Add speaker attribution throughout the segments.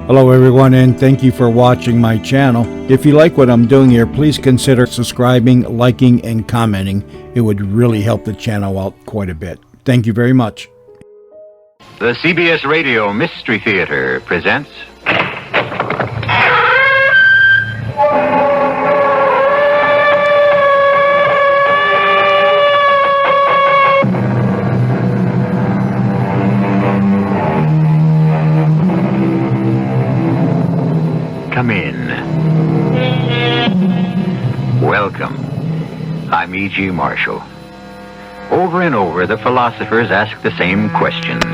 Speaker 1: Hello everyone, and thank you for watching my channel. If you like what I'm doing here, please consider subscribing, liking, and commenting. It would really help the channel out quite a bit. Thank you very much.
Speaker 2: The CBS Radio Mystery Theater presents... Come in. Welcome. I'm E.G. Marshall. Over and over, the philosophers ask the same questions.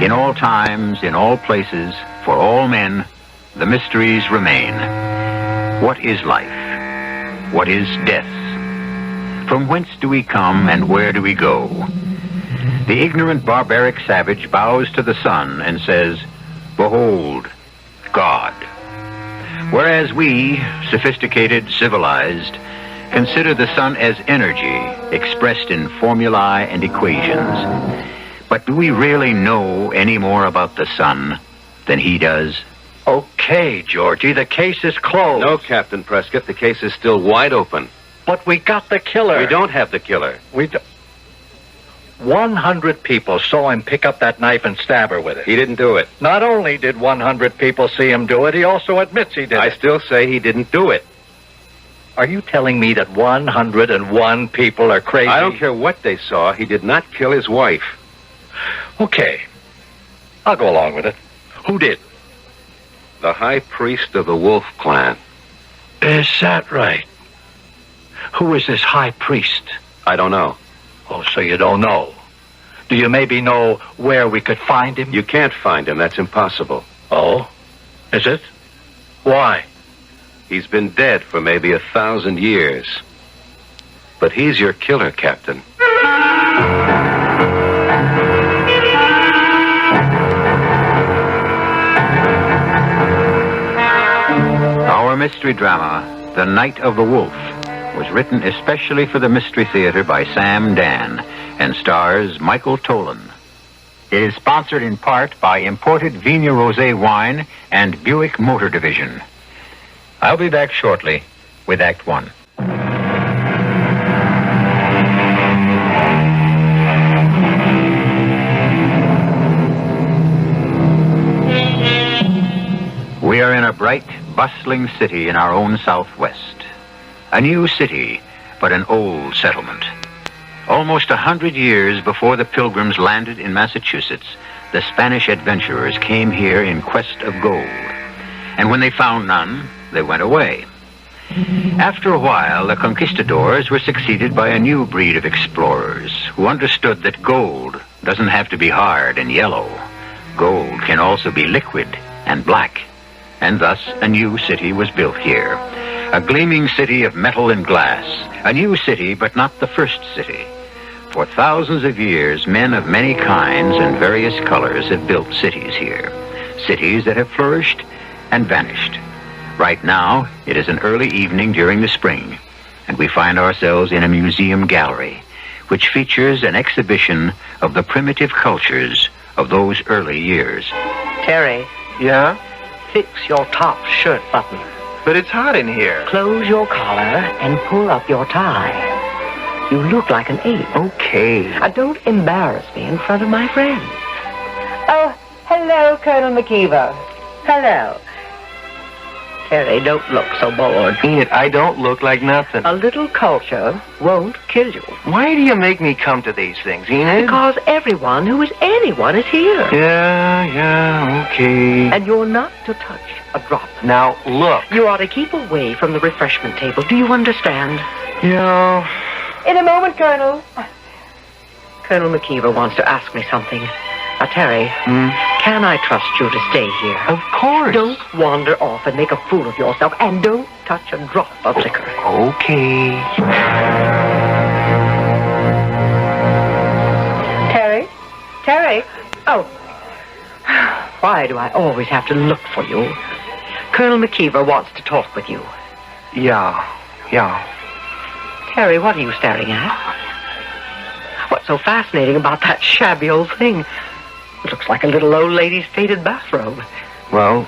Speaker 2: In all times, in all places, for all men, the mysteries remain. What is life? What is death? From whence do we come and where do we go? The ignorant barbaric savage bows to the sun and says, "Behold, God." Whereas we, sophisticated, civilized, consider the sun as energy expressed in formulae and equations. But do we really know any more about the sun than he does?
Speaker 3: Okay, Georgie, the case is closed.
Speaker 4: No, Captain Prescott, the case is still wide open.
Speaker 3: But we got the killer.
Speaker 4: We don't have the killer.
Speaker 3: 100 people saw him pick up that knife and stab her with it.
Speaker 4: He didn't do it.
Speaker 3: Not only did 100 people see him do it, he also admits he did
Speaker 4: I
Speaker 3: it.
Speaker 4: still say he didn't do it.
Speaker 3: Are you telling me that 101 people are crazy?
Speaker 4: I don't care what they saw. He did not kill his wife.
Speaker 3: Okay. I'll go along with it. Who did?
Speaker 4: The high priest of the Wolf clan.
Speaker 3: Is that right? Who is this high priest?
Speaker 4: I don't know.
Speaker 3: Oh, so you don't know. Do you maybe know where we could find him?
Speaker 4: You can't find him. That's impossible.
Speaker 3: Oh? Is it? Why?
Speaker 4: He's been dead for maybe 1,000 years. But he's your killer, Captain.
Speaker 2: Our mystery drama, The Night of the Wolf, was written especially for the Mystery Theater by Sam Dan and stars Michael Tolan. It is sponsored in part by imported Vigna Rosé wine and Buick Motor Division. I'll be back shortly with Act One. We are in a bright, bustling city in our own Southwest. A new city, but an old settlement. Almost 100 years before the Pilgrims landed in Massachusetts, the Spanish adventurers came here in quest of gold. And when they found none, they went away. After a while, the conquistadors were succeeded by a new breed of explorers who understood that gold doesn't have to be hard and yellow. Gold can also be liquid and black. And thus, a new city was built here. A gleaming city of metal and glass. A new city, but not the first city. For thousands of years, men of many kinds and various colors have built cities here. Cities that have flourished and vanished. Right now, it is an early evening during the spring, and we find ourselves in a museum gallery, which features an exhibition of the primitive cultures of those early years.
Speaker 5: Terry,
Speaker 4: Yeah?
Speaker 5: fix your top shirt button.
Speaker 4: But it's hot in here.
Speaker 5: Close your collar and pull up your tie. You look like an ape.
Speaker 4: Okay.
Speaker 5: Don't embarrass me in front of my friends. Oh, hello, Colonel McKeever. Hello. Terry, don't look so bored.
Speaker 4: Enid, I don't look like nothing.
Speaker 5: A little culture won't kill you.
Speaker 4: Why do you make me come to these things, Enid?
Speaker 5: Because everyone who is anyone is here.
Speaker 4: Yeah, okay.
Speaker 5: And you're not to touch a drop.
Speaker 4: Now, look.
Speaker 5: You ought to keep away from the refreshment table. Do you understand?
Speaker 4: Yeah.
Speaker 5: In a moment, Colonel. Colonel McKeever wants to ask me something. Terry, can I trust you to stay here?
Speaker 4: Of course.
Speaker 5: Don't wander off and make a fool of yourself, and don't touch a drop of liquor.
Speaker 4: Okay.
Speaker 5: Terry? Terry? Oh. Why do I always have to look for you? Colonel McKeever wants to talk with you.
Speaker 4: Yeah.
Speaker 5: Terry, what are you staring at? What's so fascinating about that shabby old thing? It looks like a little old lady's faded bathrobe.
Speaker 4: Well,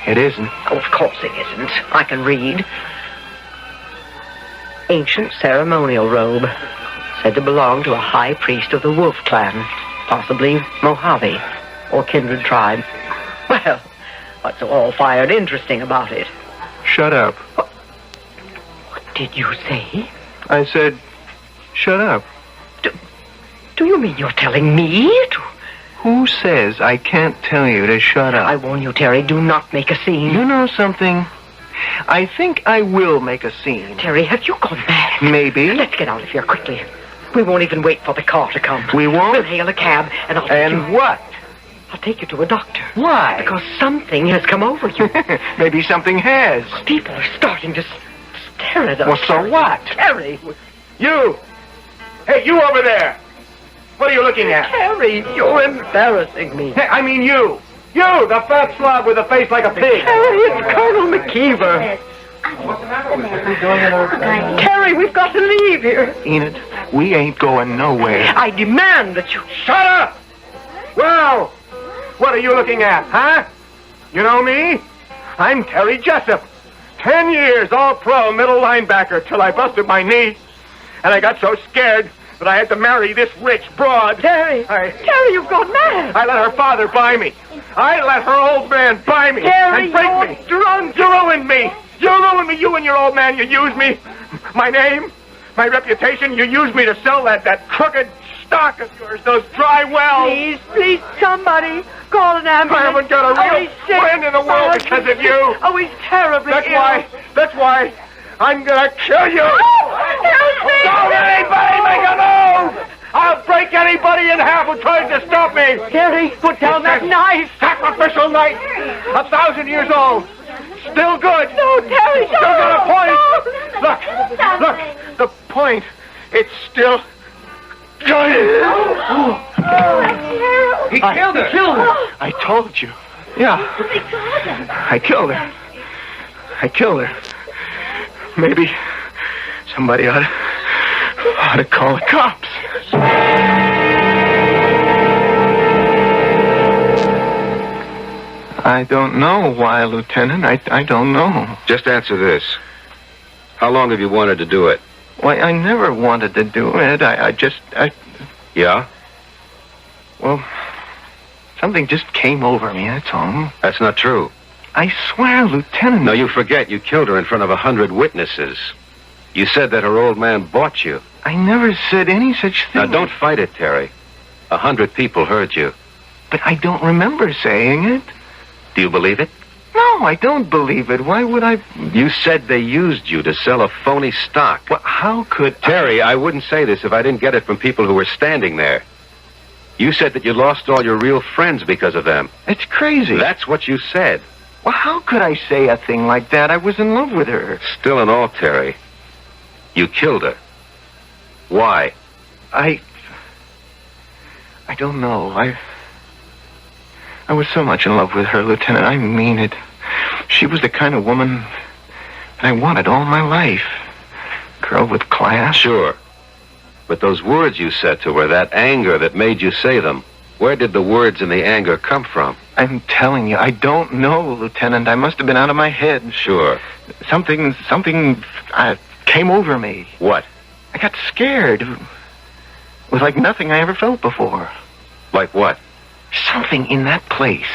Speaker 6: It isn't.
Speaker 5: Oh, of course it isn't. I can read. Ancient ceremonial robe. Said to belong to a high priest of the Wolf clan. Possibly Mojave or kindred tribe. Well, what's so all-fired interesting about it?
Speaker 6: Shut up.
Speaker 5: What did you say?
Speaker 6: I said, shut up.
Speaker 5: Do you mean you're telling me to...
Speaker 6: Who says I can't tell you to shut up?
Speaker 5: I warn you, Terry, do not make a scene.
Speaker 6: You know something? I think I will make a scene.
Speaker 5: Terry, have you gone mad?
Speaker 6: Maybe.
Speaker 5: Let's get out of here quickly. We won't even wait for the car to come.
Speaker 6: We won't?
Speaker 5: We'll hail a cab, and I'll take you...
Speaker 6: And what?
Speaker 5: I'll take you to a doctor.
Speaker 6: Why?
Speaker 5: Because something has come over you.
Speaker 6: Maybe something has.
Speaker 5: People are starting to stare at us.
Speaker 6: Well, so what?
Speaker 5: Terry!
Speaker 6: You! Hey, you over there! What are you looking at?
Speaker 5: Terry, you're embarrassing me.
Speaker 6: Hey, I mean you! You, the fat slob with a face like a pig!
Speaker 5: Terry, it's Colonel McKeever. Terry, we've got to leave here.
Speaker 6: Enid, we ain't going nowhere.
Speaker 5: I demand that you...
Speaker 6: Shut up! Well, what are you looking at, huh? You know me? I'm Terry Jessup. 10 years all-pro middle linebacker till I busted my knee. And I got so scared that I had to marry this rich broad.
Speaker 5: Terry, Terry, you've gone mad.
Speaker 6: I let her father buy me. I let her old man buy me.
Speaker 5: Terry,
Speaker 6: and break
Speaker 5: you're
Speaker 6: me.
Speaker 5: drunk.
Speaker 6: You ruined me. You ruined me. You and your old man, you used me. My name, my reputation, you used me to sell that crooked stock of yours, those dry wells.
Speaker 5: Please, somebody, call an ambulance.
Speaker 6: I haven't got a real friend in the world because of you.
Speaker 5: Oh, he's terribly ill.
Speaker 6: That's why I'm gonna kill you.
Speaker 5: Help me!
Speaker 6: Don't anybody make a move! I'll break anybody in half who tries to stop me.
Speaker 5: Terry, put down that knife.
Speaker 6: Sacrificial knife, 1,000 years old. Still good.
Speaker 5: No, Terry,
Speaker 6: Still got a point. Look, the point, it's still good. He killed her. I told you. Yeah. I killed her. Maybe somebody ought to call the cops. I don't know why, Lieutenant. I don't know.
Speaker 4: Just answer this. How long have you wanted to do it?
Speaker 6: Why, I never wanted to do it. I just...
Speaker 4: Yeah?
Speaker 6: Well, something just came over me, that's all.
Speaker 4: That's not true.
Speaker 6: I swear, Lieutenant...
Speaker 4: No, you forget. You killed her in front of 100 witnesses. You said that her old man bought you.
Speaker 6: I never said any such thing.
Speaker 4: Now, don't fight it, Terry. 100 people heard you.
Speaker 6: But I don't remember saying it.
Speaker 4: Do you believe it?
Speaker 6: No, I don't believe it. Why would I...
Speaker 4: You said they used you to sell a phony stock.
Speaker 6: Well, how could...
Speaker 4: Terry, I wouldn't say this if I didn't get it from people who were standing there. You said that you lost all your real friends because of them.
Speaker 6: It's crazy.
Speaker 4: That's what you said.
Speaker 6: Well, how could I say a thing like that? I was in love with her.
Speaker 4: Still in all, Terry, you killed her. Why?
Speaker 6: I don't know. I was so much in love with her, Lieutenant. I mean it. She was the kind of woman that I wanted all my life. Girl with class.
Speaker 4: Sure. But those words you said to her, that anger that made you say them, where did the words and the anger come from?
Speaker 6: I'm telling you, I don't know, Lieutenant. I must have been out of my head.
Speaker 4: Sure.
Speaker 6: Something came over me.
Speaker 4: What?
Speaker 6: I got scared. It was like nothing I ever felt before.
Speaker 4: Like what?
Speaker 6: Something in that place.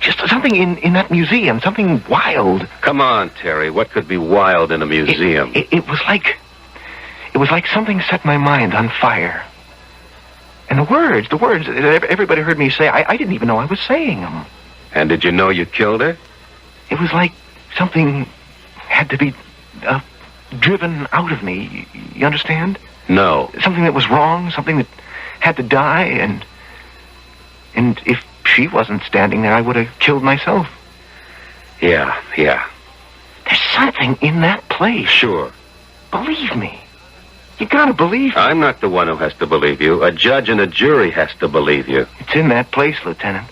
Speaker 6: Just something in that museum. Something wild.
Speaker 4: Come on, Terry. What could be wild in a museum?
Speaker 6: It was like something set my mind on fire. And the words that everybody heard me say, I didn't even know I was saying them.
Speaker 4: And did you know you killed her?
Speaker 6: It was like something had to be driven out of me. You understand?
Speaker 4: No.
Speaker 6: Something that was wrong, something that had to die, and if she wasn't standing there, I would have killed myself.
Speaker 4: Yeah.
Speaker 6: There's something in that place.
Speaker 4: Sure.
Speaker 6: Believe me. You gotta believe me.
Speaker 4: I'm not the one who has to believe you. A judge and a jury has to believe you.
Speaker 6: It's in that place, Lieutenant.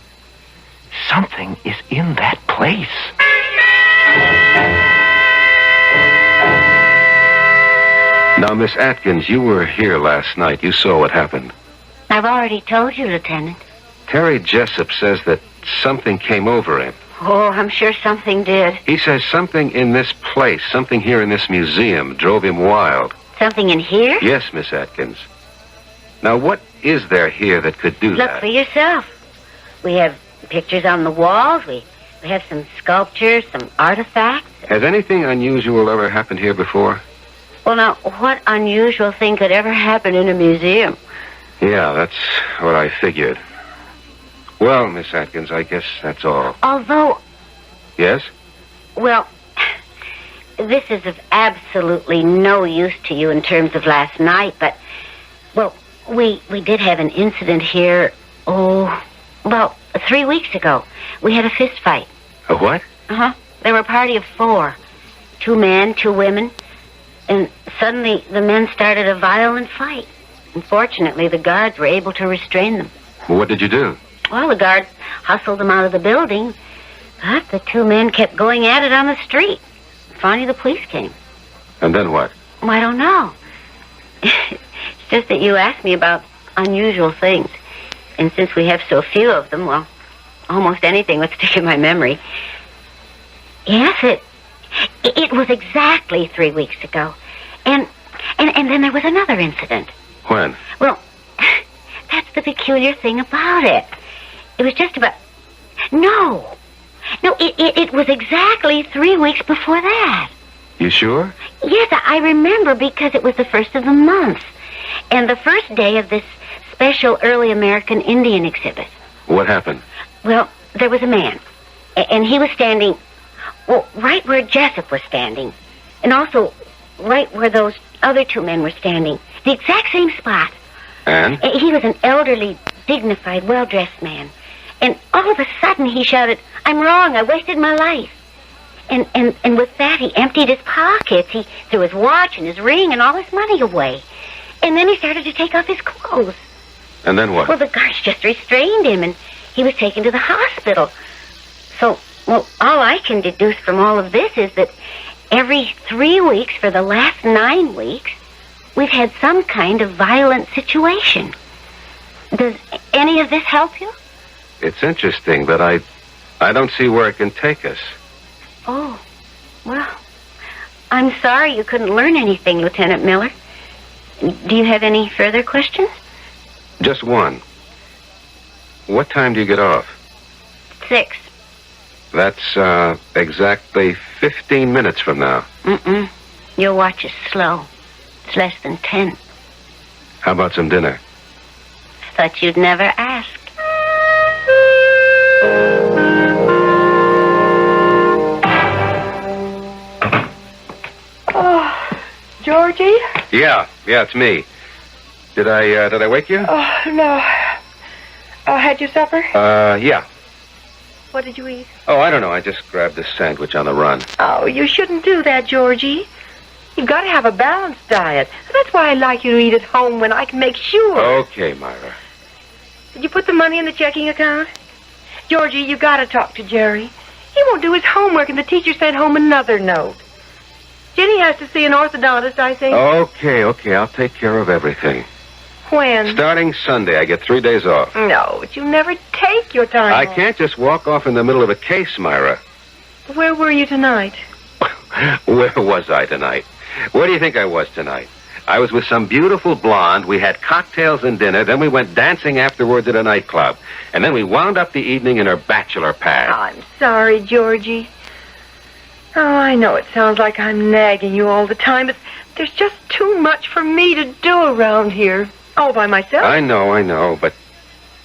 Speaker 6: Something is in that place.
Speaker 4: Now, Miss Atkins, you were here last night. You saw what happened.
Speaker 7: I've already told you, Lieutenant.
Speaker 4: Terry Jessup says that something came over him.
Speaker 7: Oh, I'm sure something did.
Speaker 4: He says something in this place, something here in this museum, drove him wild.
Speaker 7: Something in here?
Speaker 4: Yes, Miss Atkins. Now, what is there here that could do
Speaker 7: Look
Speaker 4: that?
Speaker 7: for yourself. We have pictures on the walls. We have some sculptures, some artifacts.
Speaker 4: Has anything unusual ever happened here before?
Speaker 7: Well, now, what unusual thing could ever happen in a museum?
Speaker 4: Yeah, that's what I figured. Well, Miss Atkins, I guess that's all.
Speaker 7: Although,
Speaker 4: Yes?
Speaker 7: well, this is of absolutely no use to you in terms of last night, but, well, we did have an incident here, 3 weeks ago. We had a fist fight.
Speaker 4: A what?
Speaker 7: Uh-huh. There were a party of 4. 2 men, 2 women. And suddenly the men started a violent fight. Unfortunately, the guards were able to restrain them.
Speaker 4: Well, what did you do?
Speaker 7: Well, the guards hustled them out of the building, but the 2 men kept going at it on the street. Finally, the police came.
Speaker 4: And then what?
Speaker 7: Well, I don't know. It's just that you asked me about unusual things. And since we have so few of them, well, almost anything would stick in my memory. Yes, it was exactly 3 weeks ago. And then there was another incident.
Speaker 4: When?
Speaker 7: Well, that's the peculiar thing about it. It was just about... No, it was exactly 3 weeks before that.
Speaker 4: You sure?
Speaker 7: Yes, I remember because it was the first of the month. And the first day of this special early American Indian exhibit.
Speaker 4: What happened?
Speaker 7: Well, there was a man. And he was standing, well, right where Jessup was standing. And also right where those other 2 men were standing. The exact same spot.
Speaker 4: And?
Speaker 7: He was an elderly, dignified, well-dressed man. And all of a sudden he shouted, "I'm wrong, I wasted my life." And with that he emptied his pockets. He threw his watch and his ring and all his money away. And then he started to take off his clothes.
Speaker 4: And then what?
Speaker 7: Well, the guards just restrained him and he was taken to the hospital. So, well, all I can deduce from all of this is that every 3 weeks for the last 9 weeks, we've had some kind of violent situation. Does any of this help you?
Speaker 4: It's interesting, but I don't see where it can take us.
Speaker 7: Oh, well, I'm sorry you couldn't learn anything, Lieutenant Miller. Do you have any further questions?
Speaker 4: Just one. What time do you get off?
Speaker 7: 6.
Speaker 4: That's, exactly 15 minutes from now.
Speaker 7: Your watch is slow. It's less than 10.
Speaker 4: How about some dinner?
Speaker 7: Thought you'd never ask.
Speaker 5: Oh, Georgie?
Speaker 4: Yeah, it's me. Did I wake you?
Speaker 5: Oh, no. Had your supper?
Speaker 4: Yeah.
Speaker 5: What did you eat?
Speaker 4: Oh, I don't know. I just grabbed a sandwich on the run.
Speaker 5: Oh, you shouldn't do that, Georgie. You've got to have a balanced diet. That's why I like you to eat at home when I can make sure.
Speaker 4: Okay, Myra.
Speaker 5: Did you put the money in the checking account? Georgie, you got to talk to Jerry. He won't do his homework, and the teacher sent home another note. Jenny has to see an orthodontist, I think.
Speaker 4: Okay. I'll take care of everything.
Speaker 5: When?
Speaker 4: Starting Sunday, I get 3 days off.
Speaker 5: No, but you never take your time
Speaker 4: I
Speaker 5: off.
Speaker 4: can't just walk off in the middle of a case, Myra.
Speaker 5: Where were you tonight?
Speaker 4: Where was I tonight? Where do you think I was tonight? I was with some beautiful blonde. We had cocktails and dinner. Then we went dancing afterwards at a nightclub. And then we wound up the evening in her bachelor pad.
Speaker 5: I'm sorry, Georgie. Oh, I know it sounds like I'm nagging you all the time, but there's just too much for me to do around here. All by myself.
Speaker 4: I know, but...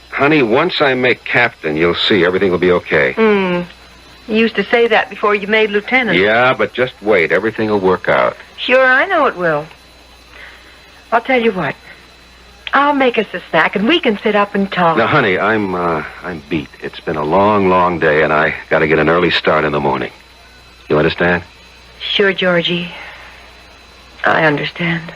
Speaker 4: Honey, once I make captain, you'll see everything will be okay.
Speaker 5: You used to say that before you made lieutenant.
Speaker 4: Yeah, but just wait. Everything will work out.
Speaker 5: Sure, I know it will. I'll tell you what. I'll make us a snack, and we can sit up and talk.
Speaker 4: Now, honey, I'm beat. It's been a long, long day, and I got to get an early start in the morning. You understand?
Speaker 5: Sure, Georgie. I understand.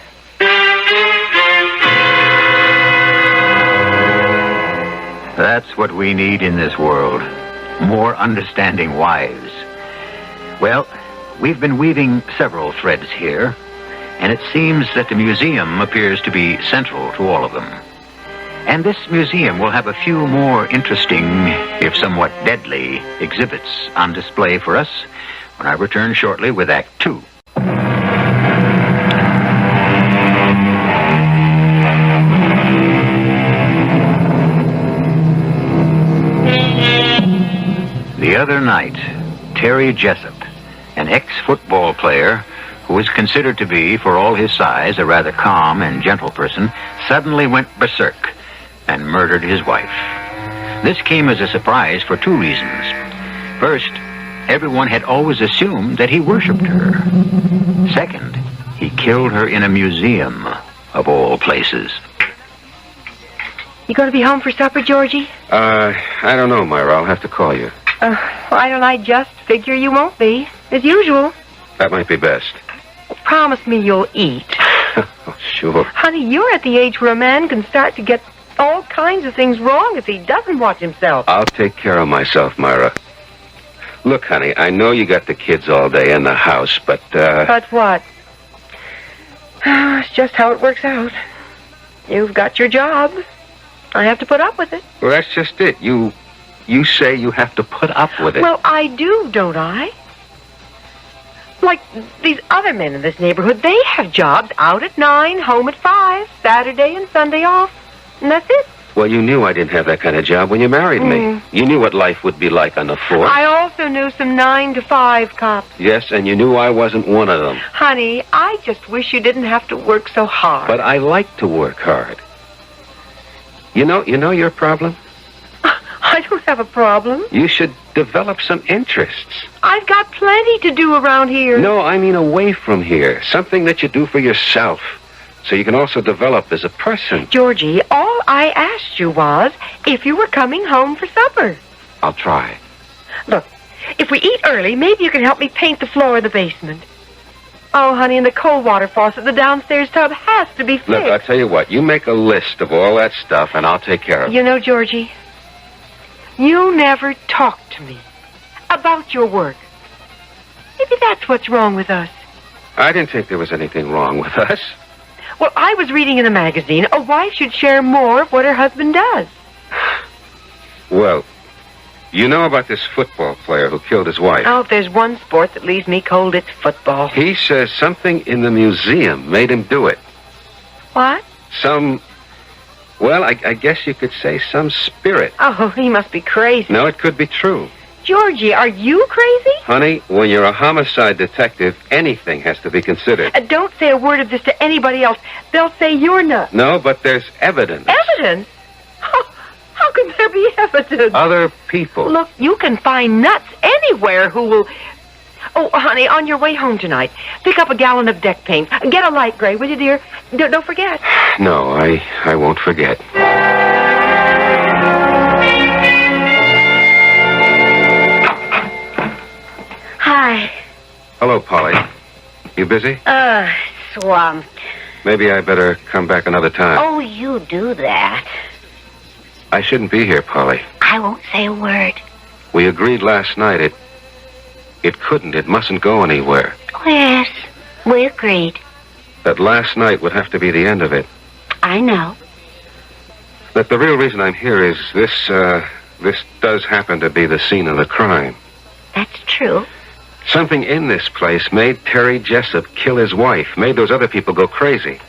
Speaker 2: That's what we need in this world. More understanding wives. Well, we've been weaving several threads here, and it seems that the museum appears to be central to all of them. And this museum will have a few more interesting, if somewhat deadly, exhibits on display for us when I return shortly with Act 2. The other night, Terry Jessup, an ex-football player who was considered to be, for all his size, a rather calm and gentle person, suddenly went berserk and murdered his wife. This came as a surprise for two reasons. First, everyone had always assumed that he worshipped her. Second, he killed her in a museum, of all places.
Speaker 5: You going to be home for supper, Georgie?
Speaker 4: I don't know, Myra. I'll have to call you.
Speaker 5: Why don't I just figure you won't be, as usual?
Speaker 4: That might be best.
Speaker 5: Promise me you'll eat.
Speaker 4: Oh, sure.
Speaker 5: Honey, you're at the age where a man can start to get all kinds of things wrong if he doesn't watch himself.
Speaker 4: I'll take care of myself, Myra. Look, honey, I know you got the kids all day in the house, but,
Speaker 5: But what? It's just how it works out. You've got your job. I have to put up with it.
Speaker 4: Well, that's just it. You say you have to put up with it.
Speaker 5: Well, I do, don't I? Like these other men in this neighborhood, they have jobs out at 9, home at 5, Saturday and Sunday off. And that's it.
Speaker 4: Well, you knew I didn't have that kind of job when you married me. You knew what life would be like on the force.
Speaker 5: I also knew some 9 to 5 cops.
Speaker 4: Yes, and you knew I wasn't one of them.
Speaker 5: Honey, I just wish you didn't have to work so hard.
Speaker 4: But I like to work hard. You know your problem?
Speaker 5: I don't have a problem.
Speaker 4: You should develop some interests.
Speaker 5: I've got plenty to do around here.
Speaker 4: No, I mean away from here. Something that you do for yourself, so you can also develop as a person.
Speaker 5: Georgie, all I asked you was if you were coming home for supper.
Speaker 4: I'll try.
Speaker 5: Look, if we eat early, maybe you can help me paint the floor of the basement. Oh, honey, and the cold water faucet, the downstairs tub has to be fixed.
Speaker 4: Look, I'll tell you what. You make a list of all that stuff, and I'll take care of it.
Speaker 5: You know, Georgie, you never talk to me about your work. Maybe that's what's wrong with us.
Speaker 4: I didn't think there was anything wrong with us.
Speaker 5: Well, I was reading in a magazine a wife should share more of what her husband does.
Speaker 4: Well, you know about this football player who killed his wife.
Speaker 5: Oh, if there's one sport that leaves me cold, it's football.
Speaker 4: He says something in the museum made him do it.
Speaker 5: What?
Speaker 4: Well, I guess you could say some spirit.
Speaker 5: Oh, he must be crazy.
Speaker 4: No, it could be true.
Speaker 5: Georgie, are you crazy?
Speaker 4: Honey, when you're a homicide detective, anything has to be considered.
Speaker 5: Don't say a word of this to anybody else. They'll say you're nuts.
Speaker 4: No, but there's evidence.
Speaker 5: Evidence? How can there be evidence?
Speaker 4: Other people.
Speaker 5: Look, you can find nuts anywhere who will... Oh, honey, on your way home tonight, pick up a gallon of deck paint. Get a light gray, will you, dear? Don't forget.
Speaker 4: No, I won't forget.
Speaker 7: Hi.
Speaker 4: Hello, Polly. You busy?
Speaker 7: Swamped.
Speaker 4: Maybe I better come back another time.
Speaker 7: Oh, you do that.
Speaker 4: I shouldn't be here, Polly.
Speaker 7: I won't say a word.
Speaker 4: We agreed last night it mustn't go anywhere.
Speaker 7: Oh, yes, we agreed.
Speaker 4: That last night would have to be the end of it.
Speaker 7: I know.
Speaker 4: That the real reason I'm here is this does happen to be the scene of the crime.
Speaker 7: That's true.
Speaker 4: Something in this place made Terry Jessup kill his wife, made those other people go crazy.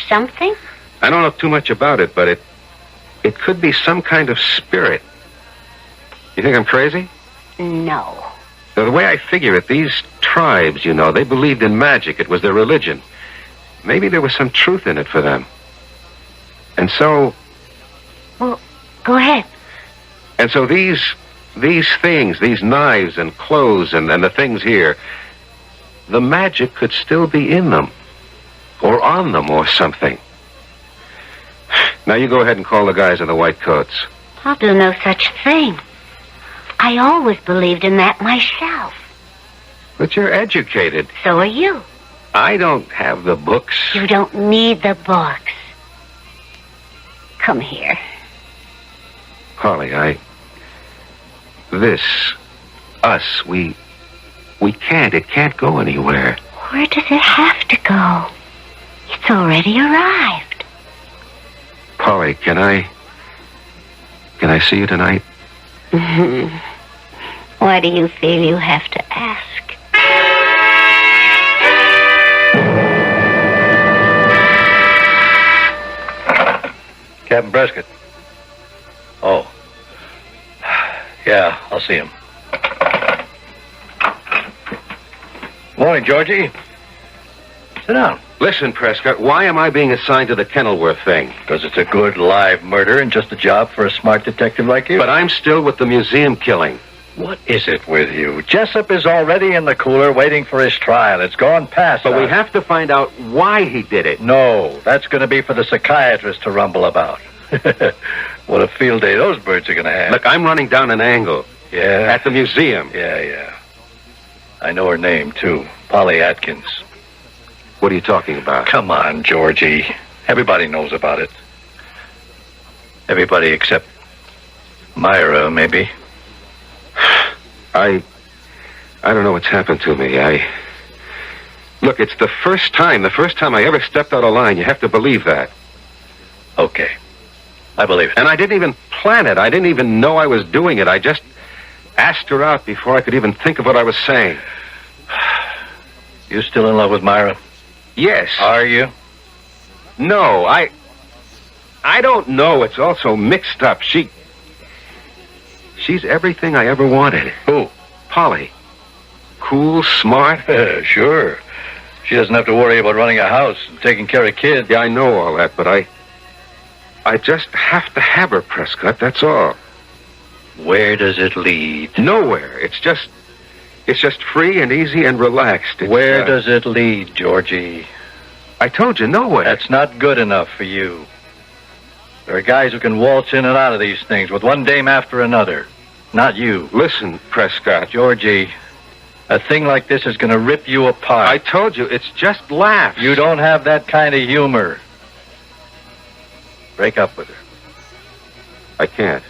Speaker 7: Something?
Speaker 4: I don't know too much about it, but it could be some kind of spirit. You think I'm crazy?
Speaker 7: No.
Speaker 4: Now, the way I figure it, these tribes, they believed in magic. It was their religion. Maybe there was some truth in it for them. And so...
Speaker 7: Well, go ahead.
Speaker 4: And so these things, these knives and clothes and the things here, the magic could still be in them. Or on them or something. Now you go ahead and call the guys in the white coats.
Speaker 7: I'll do no such thing. I always believed in that myself.
Speaker 4: But you're educated.
Speaker 7: So are you.
Speaker 4: I don't have the books.
Speaker 7: You don't need the books. Come here.
Speaker 4: Polly, it can't go anywhere.
Speaker 7: Where does it have to go? It's already arrived.
Speaker 4: Polly, can I Can I see you tonight?
Speaker 7: Why do you feel you have to ask?
Speaker 3: Captain Prescott. Oh. Yeah, I'll see him. Morning, Georgie. Sit down.
Speaker 4: Listen, Prescott, why am I being assigned to the Kenilworth thing?
Speaker 3: Because it's a good live murder and just a job for a smart detective like you.
Speaker 4: But I'm still with the museum killing.
Speaker 3: What is it with you? Jessup is already in the cooler waiting for his trial. It's gone past
Speaker 4: But
Speaker 3: us.
Speaker 4: we have to find out why he did it.
Speaker 3: No, that's going to be for the psychiatrist to rumble about. What a field day those birds are going to have.
Speaker 4: Look, I'm running down an angle.
Speaker 3: Yeah?
Speaker 4: At the museum.
Speaker 3: Yeah. I know her name, too. Polly Atkins.
Speaker 4: What are you talking about?
Speaker 3: Come on, Georgie. Everybody knows about it. Everybody except Myra, maybe.
Speaker 4: I don't know what's happened to me. Look, it's the first time I ever stepped out of line. You have to believe that.
Speaker 3: Okay. I believe it.
Speaker 4: And I didn't even plan it. I didn't even know I was doing it. I just asked her out before I could even think of what I was saying.
Speaker 3: You still in love with Myra?
Speaker 4: Yes.
Speaker 3: Are you?
Speaker 4: No, I don't know. It's all so mixed up. She's everything I ever wanted.
Speaker 3: Who?
Speaker 4: Polly. Cool, smart.
Speaker 3: Sure. She doesn't have to worry about running a house and taking care of kids.
Speaker 4: Yeah, I know all that, but I just have to have her, Prescott, that's all.
Speaker 3: Where does it lead?
Speaker 4: Nowhere. It's just free and easy and relaxed.
Speaker 3: Where does it lead, Georgie?
Speaker 4: I told you, nowhere.
Speaker 3: That's not good enough for you. There are guys who can waltz in and out of these things with one dame after another. Not you.
Speaker 4: Listen, Prescott.
Speaker 3: Georgie, a thing like this is going to rip you apart.
Speaker 4: I told you, it's just laughs.
Speaker 3: You don't have that kind of humor. Break up with her.
Speaker 4: I can't.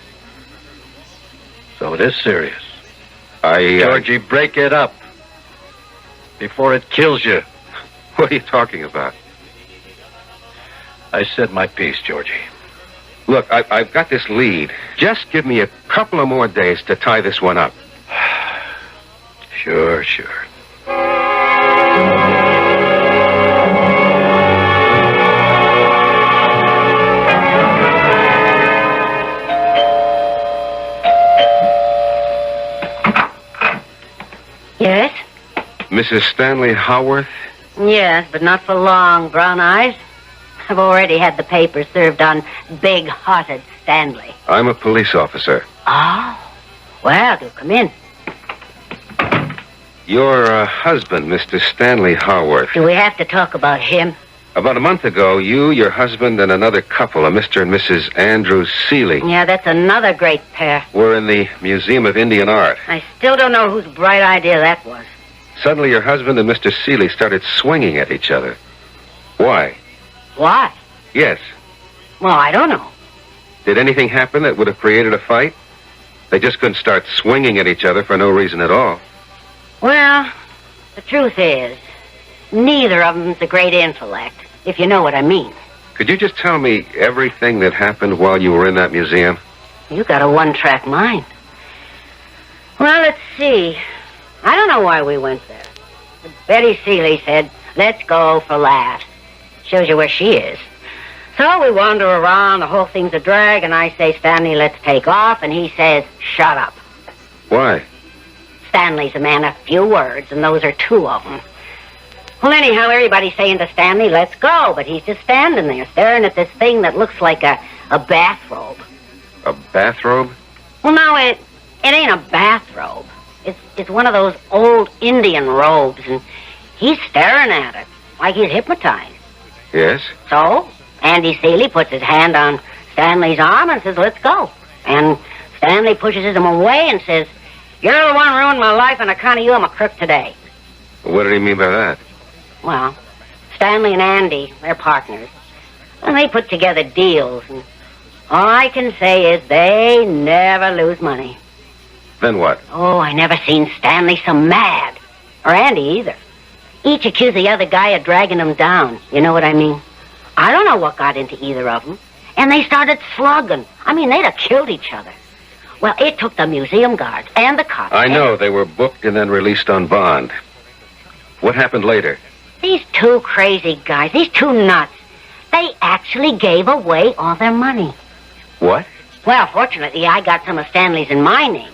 Speaker 3: So it is serious.
Speaker 4: Georgie,
Speaker 3: break it up before it kills you.
Speaker 4: What are you talking about?
Speaker 3: I said my piece, Georgie.
Speaker 4: Look, I've got this lead. Just give me a couple of more days to tie this one up.
Speaker 3: Sure.
Speaker 7: Yes?
Speaker 4: Mrs. Stanley Howarth?
Speaker 7: Yes, but not for long, Brown Eyes. I've already had the papers served on big-hearted Stanley.
Speaker 4: I'm a police officer.
Speaker 7: Oh, well, do come in.
Speaker 4: Your husband, Mr. Stanley Howarth.
Speaker 7: Do we have to talk about him?
Speaker 4: About a month ago, you, your husband, and another couple, a Mr. and Mrs. Andrew Seeley,
Speaker 7: Yeah, that's another great pair.
Speaker 4: were in the Museum of Indian Art.
Speaker 7: I still don't know whose bright idea that was.
Speaker 4: Suddenly, your husband and Mr. Seeley started swinging at each other. Why?
Speaker 7: Why?
Speaker 4: Yes.
Speaker 7: Well, I don't know.
Speaker 4: Did anything happen that would have created a fight? They just couldn't start swinging at each other for no reason at all.
Speaker 7: Well, the truth is, neither of them's a great intellect, if you know what I mean.
Speaker 4: Could you just tell me everything that happened while you were in that museum?
Speaker 7: You got a one-track mind. Well, let's see. I don't know why we went there. But Betty Seeley said, let's go for laughs. Shows you where she is. So we wander around, the whole thing's a drag, and I say, Stanley, let's take off, and he says, shut up.
Speaker 4: Why?
Speaker 7: Stanley's a man of few words, and those are two of them. Well, anyhow, everybody's saying to Stanley, let's go, but he's just standing there, staring at this thing that looks like a bathrobe.
Speaker 4: A bathrobe?
Speaker 7: Well, no, it ain't a bathrobe. It's one of those old Indian robes, and he's staring at it, like he's hypnotized.
Speaker 4: Yes?
Speaker 7: So, Andy Seeley puts his hand on Stanley's arm and says, let's go. And Stanley pushes him away and says, you're the one who ruined my life, and on account of you, I'm a crook today.
Speaker 4: What did he mean by that?
Speaker 7: Well, Stanley and Andy, they're partners. And they put together deals, and all I can say is they never lose money.
Speaker 4: Then what?
Speaker 7: Oh, I never seen Stanley so mad. Or Andy either. Each accused the other guy of dragging him down. You know what I mean? I don't know what got into either of them. and they started slugging. I mean, they'd have killed each other. Well, it took the museum guards and the cops.
Speaker 4: I know. They were booked and then released on bond. What happened later?
Speaker 7: These two crazy guys, these two nuts, they actually gave away all their money.
Speaker 4: What?
Speaker 7: Well, fortunately, I got some of Stanley's in my name.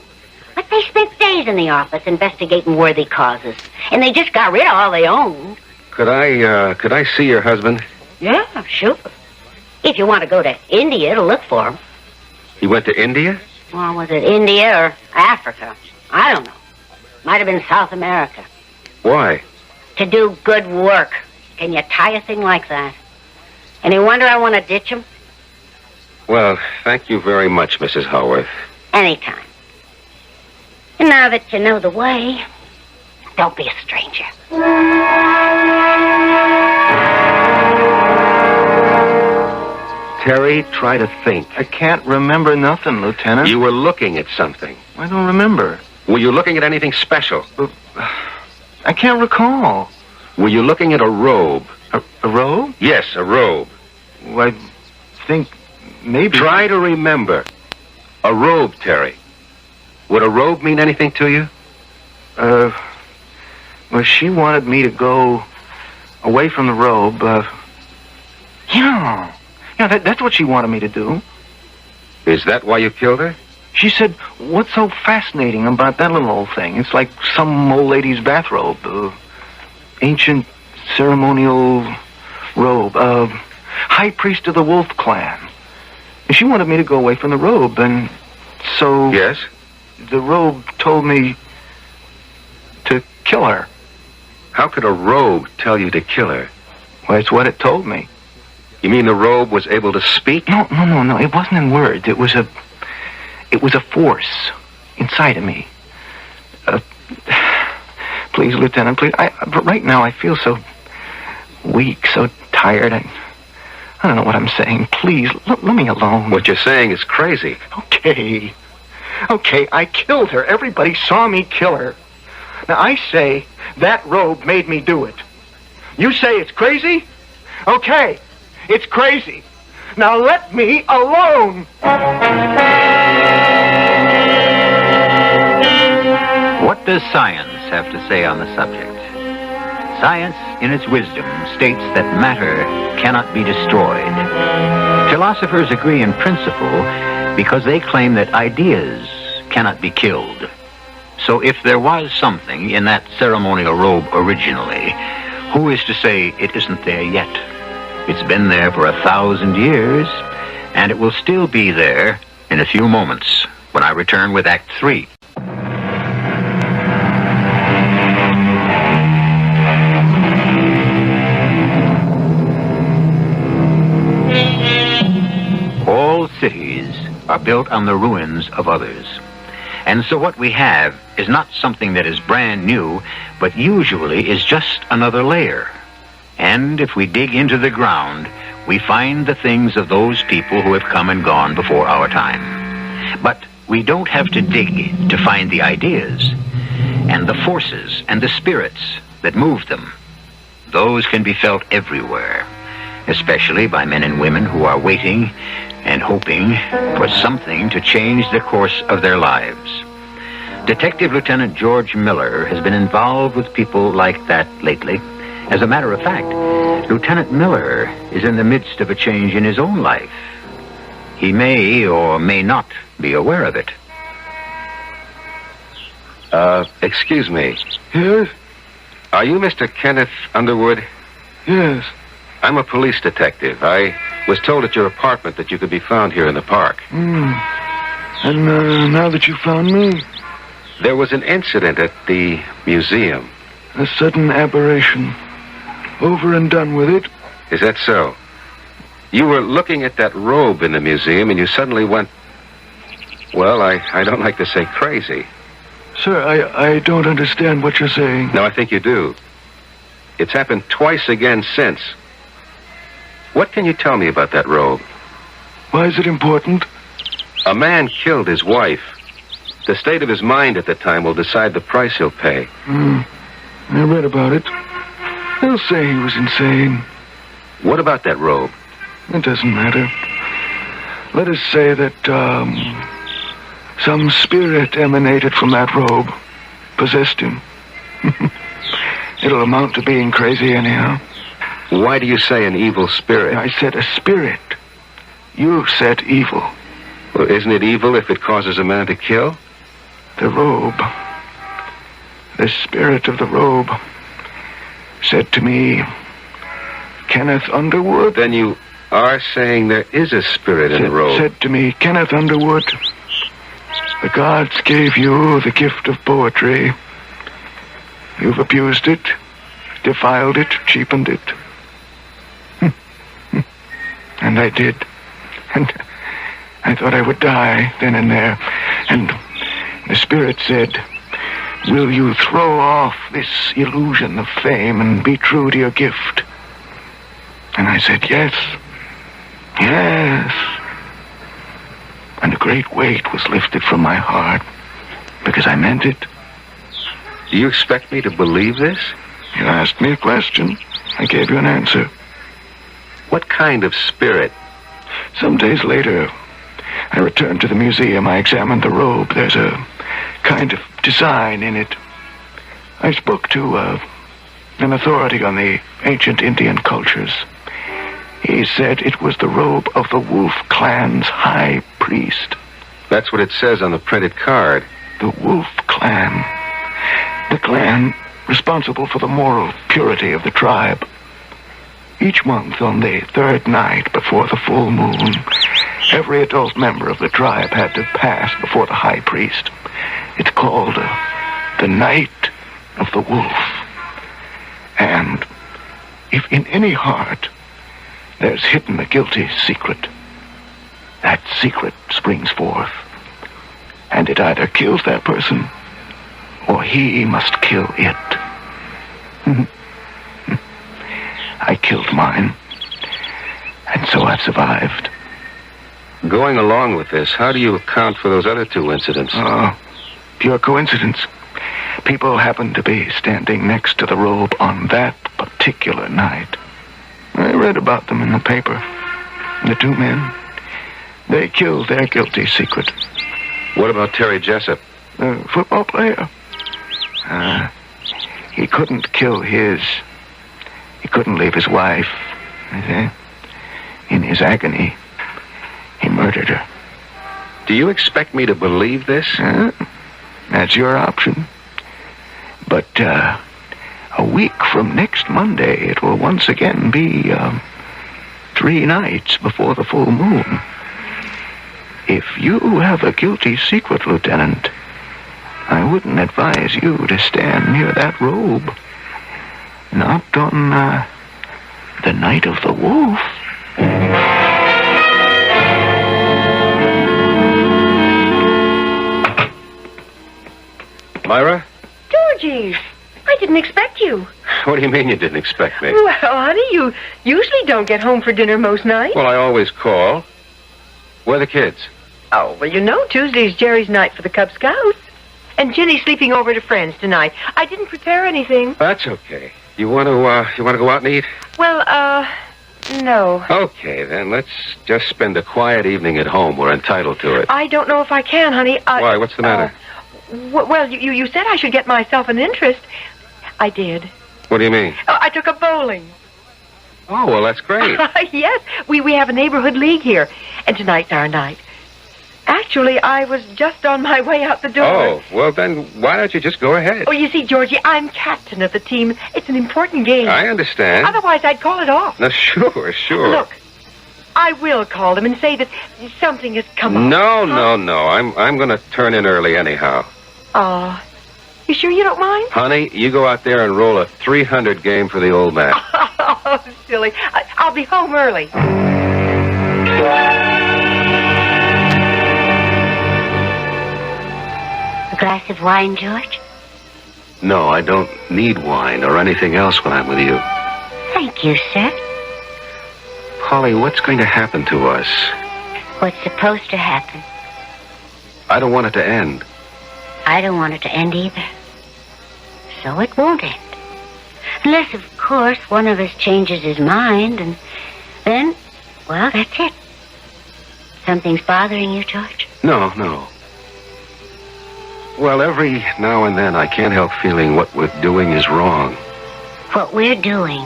Speaker 7: But they spent days in the office investigating worthy causes, and they just got rid of all they owned.
Speaker 4: Could I see your husband?
Speaker 7: Yeah, sure. If you want to go to India to look for him.
Speaker 4: He went to India?
Speaker 7: Well, was it India or Africa? I don't know. Might have been South America.
Speaker 4: Why?
Speaker 7: To do good work. Can you tie a thing like that? Any wonder I want to ditch him?
Speaker 4: Well, thank you very much, Mrs. Howarth.
Speaker 7: Anytime. And now that you know the way, don't be a stranger.
Speaker 4: Terry, try to think.
Speaker 3: I can't remember nothing, Lieutenant.
Speaker 4: You were looking at something.
Speaker 3: I don't remember.
Speaker 4: Were you looking at anything special?
Speaker 3: I can't recall.
Speaker 4: Were you looking at a robe?
Speaker 3: A robe?
Speaker 4: Yes, a robe.
Speaker 3: Well, I think maybe...
Speaker 4: Try to remember. A robe, Terry. Would a robe mean anything to you?
Speaker 3: Well, she wanted me to go away from the robe. Yeah, that's what she wanted me to do.
Speaker 4: Is that why you killed her?
Speaker 3: She said, what's so fascinating about that little old thing? It's like some old lady's bathrobe. Ancient ceremonial robe. High priest of the Wolf Clan. And she wanted me to go away from the robe, and so...
Speaker 4: Yes?
Speaker 3: The robe told me to kill her.
Speaker 4: How could a robe tell you to kill her?
Speaker 3: Well, it's what it told me.
Speaker 4: You mean the robe was able to speak?
Speaker 3: No. It wasn't in words. It was a force inside of me. Please, Lieutenant, please. But right now I feel so weak, so tired. I don't know what I'm saying. Please, let me alone.
Speaker 4: What you're saying is crazy.
Speaker 6: Okay, I killed her. Everybody saw me kill her. Now, I say that robe made me do it. You say it's crazy? Okay, it's crazy. Now let me alone.
Speaker 2: What does science have to say on the subject? Science, in its wisdom, states that matter cannot be destroyed. Philosophers agree in principle because they claim that ideas cannot be killed. So if there was something in that ceremonial robe originally, who is to say it isn't there yet? It's been there for 1,000 years, and it will still be there in a few moments when I return with Act 3. All cities are built on the ruins of others. And so what we have is not something that is brand new, but usually is just another layer. And if we dig into the ground, we find the things of those people who have come and gone before our time. But we don't have to dig to find the ideas and the forces and the spirits that move them. Those can be felt everywhere, especially by men and women who are waiting and hoping for something to change the course of their lives. Detective Lieutenant George Miller has been involved with people like that lately. As a matter of fact, Lieutenant Miller is in the midst of a change in his own life. He may or may not be aware of it.
Speaker 4: Excuse me.
Speaker 3: Yes?
Speaker 4: Are you Mr. Kenneth Underwood?
Speaker 3: Yes.
Speaker 4: I'm a police detective. I was told at your apartment that you could be found here in the park.
Speaker 3: And now that you found me?
Speaker 4: There was an incident at the museum.
Speaker 3: A sudden aberration. Over and done with it.
Speaker 4: Is that so? You were looking at that robe in the museum and you suddenly went... Well, I don't like to say crazy.
Speaker 3: Sir, I don't understand what you're saying.
Speaker 4: No, I think you do. It's happened twice again since. What can you tell me about that robe?
Speaker 3: Why is it important?
Speaker 4: A man killed his wife. The state of his mind at the time will decide the price he'll pay.
Speaker 3: I read about it. They'll say he was insane.
Speaker 4: What about that robe?
Speaker 3: It doesn't matter. Let us say that, some spirit emanated from that robe, possessed him. It'll amount to being crazy anyhow.
Speaker 4: Why do you say an evil spirit?
Speaker 3: I said a spirit. You said evil.
Speaker 4: Well, isn't it evil if it causes a man to kill?
Speaker 3: The robe, the spirit of the robe, said to me, Kenneth Underwood.
Speaker 4: Then you are saying there is a spirit in the robe.
Speaker 3: Said to me, Kenneth Underwood, the gods gave you the gift of poetry. You've abused it, defiled it, cheapened it. And I did. And I thought I would die then and there. And the spirit said, will you throw off this illusion of fame and be true to your gift? And I said, yes. Yes. And a great weight was lifted from my heart because I meant it.
Speaker 4: Do you expect me to believe this?
Speaker 3: You asked me a question. I gave you an answer.
Speaker 4: What kind of spirit?
Speaker 3: Some days later, I returned to the museum. I examined the robe. There's a kind of design in it. I spoke to an authority on the ancient Indian cultures. He said it was the robe of the Wolf Clan's high priest.
Speaker 4: That's what it says on the printed card.
Speaker 3: The Wolf Clan. The clan responsible for the moral purity of the tribe. Each month on the third night before the full moon, every adult member of the tribe had to pass before the high priest. It's called the Night of the Wolf. And if in any heart there's hidden a guilty secret, that secret springs forth. And it either kills that person, or he must kill it. I killed mine, and so I've survived.
Speaker 4: Going along with this, how do you account for those other two incidents?
Speaker 3: Pure coincidence. People happened to be standing next to the robe on that particular night. I read about them in the paper. The two men, they killed their guilty secret.
Speaker 4: What about Terry Jessup?
Speaker 3: The football player? He couldn't kill his. He couldn't leave his wife. In his agony, he murdered her.
Speaker 4: Do you expect me to believe this?
Speaker 3: That's your option. But a week from next Monday, it will once again be 3 nights before the full moon. If you have a guilty secret, Lieutenant, I wouldn't advise you to stand near that robe. Not on the night of the wolf.
Speaker 4: Myra?
Speaker 5: Georgie, I didn't expect you.
Speaker 4: What do you mean you didn't expect me?
Speaker 5: Well, honey, you usually don't get home for dinner most nights.
Speaker 4: Well, I always call. Where are the kids?
Speaker 5: Oh, well, you know Tuesday's Jerry's night for the Cub Scouts. And Ginny's sleeping over to friends tonight. I didn't prepare anything.
Speaker 4: That's okay. You want to go out and eat?
Speaker 5: Well, no.
Speaker 4: Okay, then let's just spend a quiet evening at home. We're entitled to it.
Speaker 5: I don't know if I can, honey.
Speaker 4: Why? What's the matter?
Speaker 5: Well, you said I should get myself an interest. I did.
Speaker 4: What do you mean?
Speaker 5: Oh, I took up bowling.
Speaker 4: Oh, well, that's great.
Speaker 5: Yes, we have a neighborhood league here, and tonight's our night. Actually, I was just on my way out the door.
Speaker 4: Oh, well, then why don't you just go ahead?
Speaker 5: Oh, you see, Georgie, I'm captain of the team. It's an important game.
Speaker 4: I understand.
Speaker 5: Otherwise, I'd call it off.
Speaker 4: No, sure.
Speaker 5: Look, I will call them and say that something has come up.
Speaker 4: No. I'm going to turn in early anyhow.
Speaker 5: Oh, you sure you don't mind?
Speaker 4: Honey, you go out there and roll a 300 game for the old man.
Speaker 5: Oh, silly. I'll be home early.
Speaker 7: A glass of wine, George?
Speaker 4: No, I don't need wine or anything else when I'm with you.
Speaker 7: Thank you, sir.
Speaker 4: Polly, what's going to happen to us?
Speaker 7: What's supposed to happen?
Speaker 4: I don't want it to end.
Speaker 7: I don't want it to end either. So it won't end. Unless, of course, one of us changes his mind, and then, well, that's it. Something's bothering you, George?
Speaker 4: No, no. Well, every now and then I can't help feeling what we're doing is wrong.
Speaker 7: What we're doing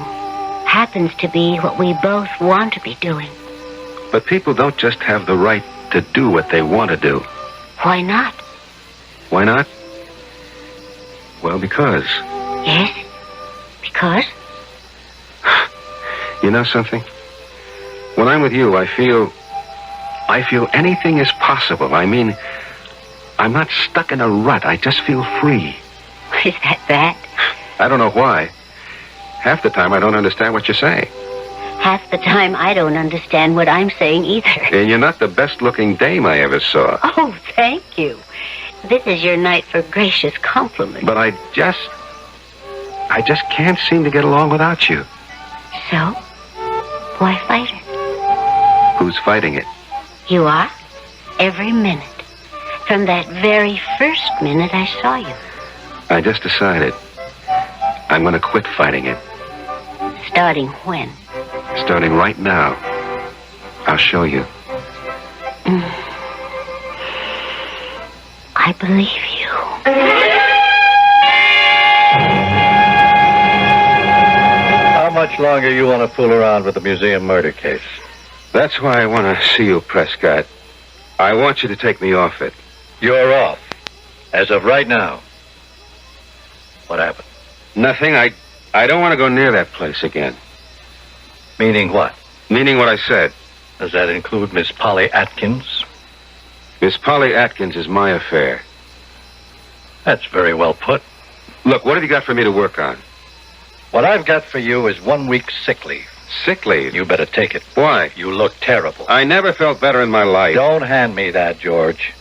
Speaker 7: happens to be what we both want to be doing.
Speaker 4: But people don't just have the right to do what they want to do.
Speaker 7: Why not?
Speaker 4: Why not? Well, because.
Speaker 7: Yes? Because?
Speaker 4: You know something? When I'm with you, I feel anything is possible. I mean, I'm not stuck in a rut. I just feel free.
Speaker 7: Is that?
Speaker 4: I don't know why. Half the time I don't understand what you say.
Speaker 7: Half the time I don't understand what I'm saying either.
Speaker 4: And you're not the best-looking dame I ever saw.
Speaker 7: Oh, thank you. This is your night for gracious compliments.
Speaker 4: But I just can't seem to get along without you.
Speaker 7: So? Why fight it?
Speaker 4: Who's fighting it?
Speaker 7: You are. Every minute. From that very first minute I saw you.
Speaker 4: I just decided I'm going to quit fighting it.
Speaker 7: Starting when?
Speaker 4: Starting right now. I'll show you.
Speaker 7: I believe you.
Speaker 8: How much longer you want to fool around with the museum murder case?
Speaker 4: That's why I want to see you, Prescott. I want you to take me off it.
Speaker 8: You're off. As of right now. What happened?
Speaker 4: Nothing. I don't want to go near that place again.
Speaker 8: Meaning what?
Speaker 4: Meaning what I said.
Speaker 8: Does that include Miss Polly Atkins?
Speaker 4: Miss Polly Atkins is my affair.
Speaker 8: That's very well put.
Speaker 4: Look, what have you got for me to work on?
Speaker 8: What I've got for you is 1 week's sick leave.
Speaker 4: Sick leave?
Speaker 8: You better take it.
Speaker 4: Why?
Speaker 8: You look terrible.
Speaker 4: I never felt better in my life.
Speaker 8: Don't hand me that, George.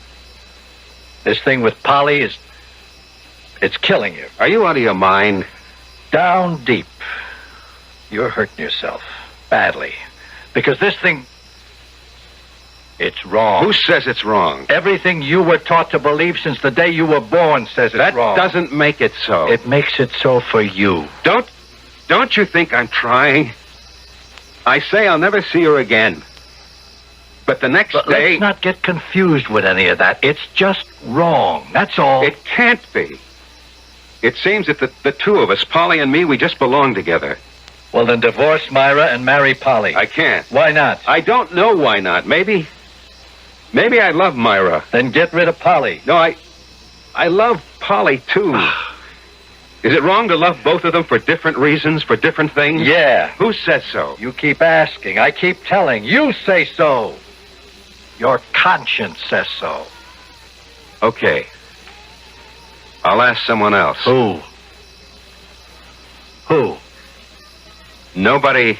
Speaker 8: This thing with Polly it's killing you.
Speaker 4: Are you out of your mind?
Speaker 8: Down deep. You're hurting yourself. Badly. Because this thing... It's wrong.
Speaker 4: Who says it's wrong?
Speaker 8: Everything you were taught to believe since the day you were born says it's wrong.
Speaker 4: That doesn't make it so.
Speaker 8: It makes it so for you.
Speaker 4: Don't you think I'm trying? I say I'll never see her again. But the next day...
Speaker 8: Let's not get confused with any of that. It's just wrong. That's all.
Speaker 4: It can't be. It seems that the two of us, Polly and me, we just belong together.
Speaker 8: Well, then divorce Myra and marry Polly.
Speaker 4: I can't.
Speaker 8: Why not?
Speaker 4: I don't know why not. Maybe I love Myra.
Speaker 8: Then get rid of Polly.
Speaker 4: No, I love Polly, too. Is it wrong to love both of them for different reasons, for different things?
Speaker 8: Yeah.
Speaker 4: Who says so?
Speaker 8: You keep asking. I keep telling. You say so. Your conscience says so.
Speaker 4: Okay. I'll ask someone else.
Speaker 8: Who? Who?
Speaker 4: Nobody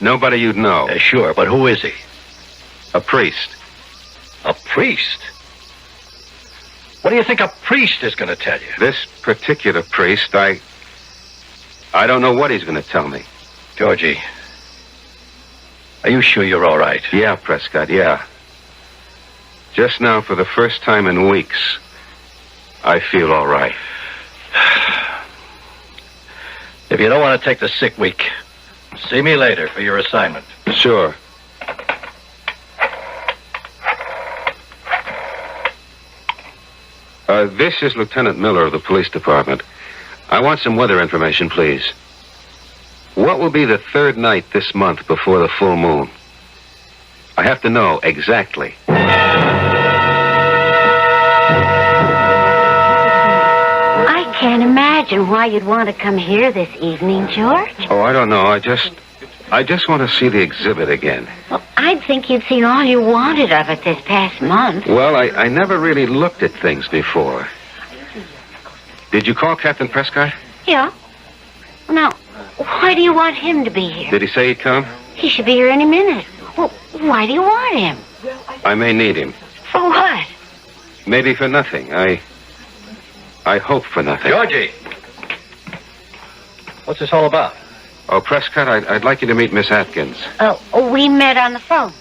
Speaker 4: you'd know.
Speaker 8: Sure, but who is he?
Speaker 4: A priest.
Speaker 8: A priest? What do you think a priest is going to tell you?
Speaker 4: This particular priest, I don't know what he's going to tell me.
Speaker 8: Georgie, are you sure you're all right?
Speaker 4: Yeah, Prescott, yeah. Just now, for the first time in weeks, I feel all right.
Speaker 8: If you don't want to take the sick week, see me later for your assignment.
Speaker 4: Sure. This is Lieutenant Miller of the police department. I want some weather information, please. What will be the third night this month before the full moon? I have to know exactly.
Speaker 7: I can't imagine why you'd want to come here this evening, George.
Speaker 4: Oh, I don't know. I just want to see the exhibit again.
Speaker 7: Well, I'd think you'd seen all you wanted of it this past month.
Speaker 4: Well, I never really looked at things before. Did you call Captain Prescott?
Speaker 7: Yeah. Now, why do you want him to be here?
Speaker 4: Did he say he'd come?
Speaker 7: He should be here any minute. Well, why do you want him?
Speaker 4: I may need him.
Speaker 7: For what?
Speaker 4: Maybe for nothing. I hope for nothing.
Speaker 8: Georgie! What's this all about?
Speaker 4: Oh, Prescott, I'd like you to meet Miss Atkins.
Speaker 7: Oh, we met on the phone.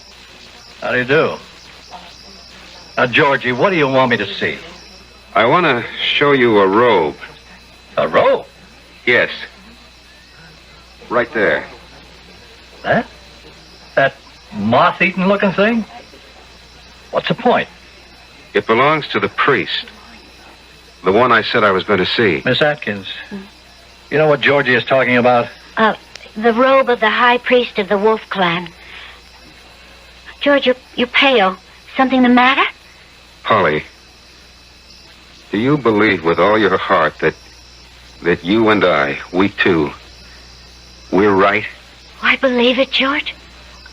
Speaker 8: How do you do? Now, Georgie, what do you want me to see?
Speaker 4: I want to show you a robe.
Speaker 8: A robe?
Speaker 4: Yes. Right there.
Speaker 8: That moth-eaten looking thing? What's the point?
Speaker 4: It belongs to the priest. The one I said I was going to see.
Speaker 8: Miss Atkins, you know what Georgie is talking about?
Speaker 7: The robe of the high priest of the Wolf Clan. George, you're pale. Something the matter?
Speaker 4: Polly, do you believe with all your heart that you and I, we two, we're right?
Speaker 7: I believe it, George.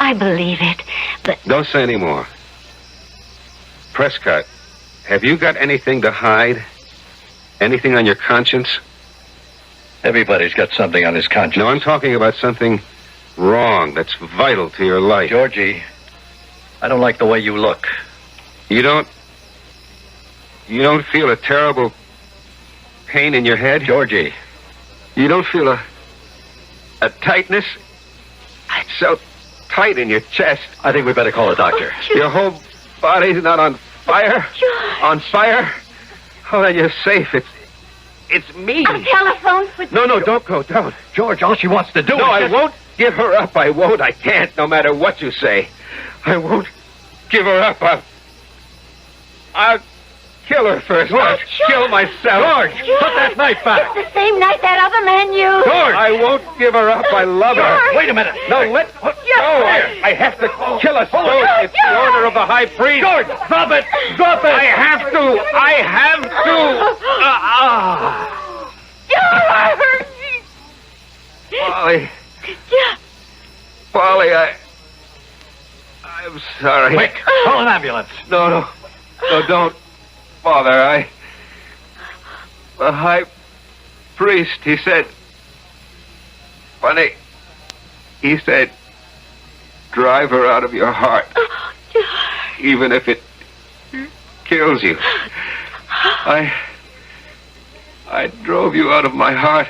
Speaker 7: I believe it. But
Speaker 4: Don't say any more. Prescott, have you got anything to hide? Anything on your conscience?
Speaker 8: Everybody's got something on his conscience.
Speaker 4: No, I'm talking about something wrong that's vital to your life.
Speaker 8: Georgie, I don't like the way you look.
Speaker 4: You don't feel a terrible pain in your head?
Speaker 8: Georgie.
Speaker 4: You don't feel a tightness? It's so tight in your chest.
Speaker 8: I think we better call a doctor.
Speaker 4: Your whole body's not on fire?
Speaker 7: George.
Speaker 4: On fire? Oh, then you're safe. It's me.
Speaker 7: a telephone for...
Speaker 4: No, don't go. Don't.
Speaker 8: George, all she wants to do
Speaker 4: No,
Speaker 8: is...
Speaker 4: I won't give her up. I won't. I can't, no matter what you say. I won't give her up. I'll kill her first. I'll kill myself.
Speaker 8: George, put that knife back.
Speaker 7: It's the same knife that other man used.
Speaker 4: George! I won't give her up. I love her.
Speaker 7: George!
Speaker 8: Wait a minute.
Speaker 4: No, let go. I have to kill us both. It's the order of the high priest.
Speaker 8: George, drop it. Drop it.
Speaker 4: I have to.
Speaker 7: George!
Speaker 4: Polly, I'm sorry.
Speaker 8: Quick, call an ambulance.
Speaker 4: No, don't. Father, the high priest, he said, funny, he said, drive her out of your heart, even if it kills you. I drove you out of my heart,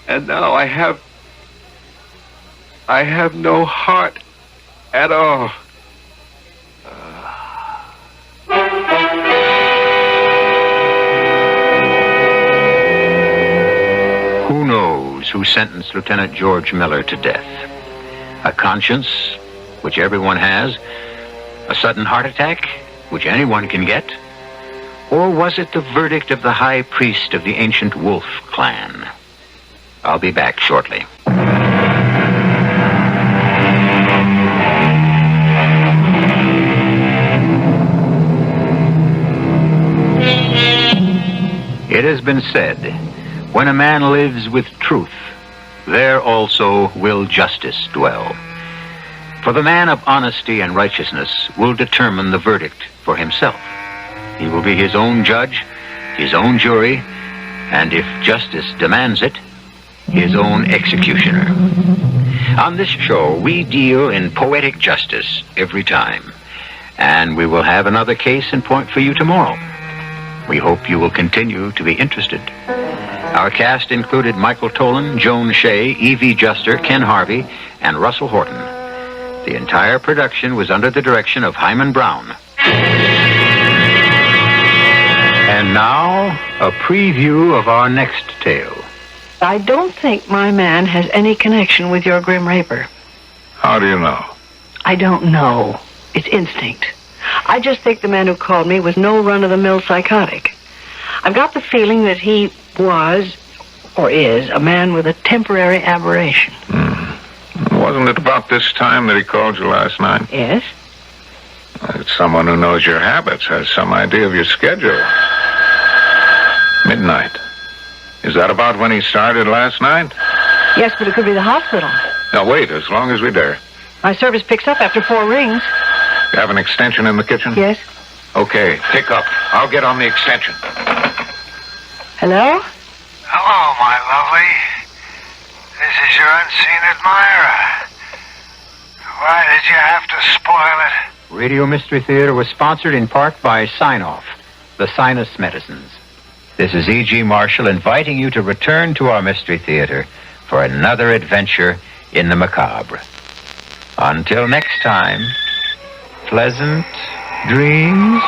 Speaker 4: and now I have no heart at all.
Speaker 2: Who knows who sentenced Lieutenant George Miller to death? A conscience, which everyone has? A sudden heart attack, which anyone can get? Or was it the verdict of the high priest of the ancient Wolf Clan? I'll be back shortly. It has been said, when a man lives with truth, there also will justice dwell. For the man of honesty and righteousness will determine the verdict for himself. He will be his own judge, his own jury, and if justice demands it, his own executioner. On this show, we deal in poetic justice every time, and we will have another case in point for you tomorrow. We hope you will continue to be interested. Our cast included Michael Tolan, Joan Shea, Evie Juster, Ken Harvey, and Russell Horton. The entire production was under the direction of Hyman Brown. And now, a preview of our next tale.
Speaker 5: I don't think my man has any connection with your grim raper.
Speaker 6: How do you know?
Speaker 5: I don't know. It's instinct. I just think the man who called me was no run-of-the-mill psychotic. I've got the feeling that he was, or is, a man with a temporary aberration.
Speaker 6: Wasn't it about this time that he called you last night?
Speaker 5: Yes?
Speaker 6: It's someone who knows your habits, has some idea of your schedule. Midnight. Is that about when he started last night?
Speaker 5: Yes, but it could be the hospital.
Speaker 6: Now, wait, as long as we dare.
Speaker 5: My service picks up after 4 rings.
Speaker 6: You have an extension in the kitchen?
Speaker 5: Yes?
Speaker 6: Okay, pick up. I'll get on the extension.
Speaker 5: Hello?
Speaker 9: Hello, my lovely. This is your unseen admirer. Why did you have to spoil it?
Speaker 2: Radio Mystery Theater was sponsored in part by Sign-Off, the sinus medicines. This is E.G. Marshall inviting you to return to our Mystery Theater for another adventure in the macabre. Until next time, pleasant dreams.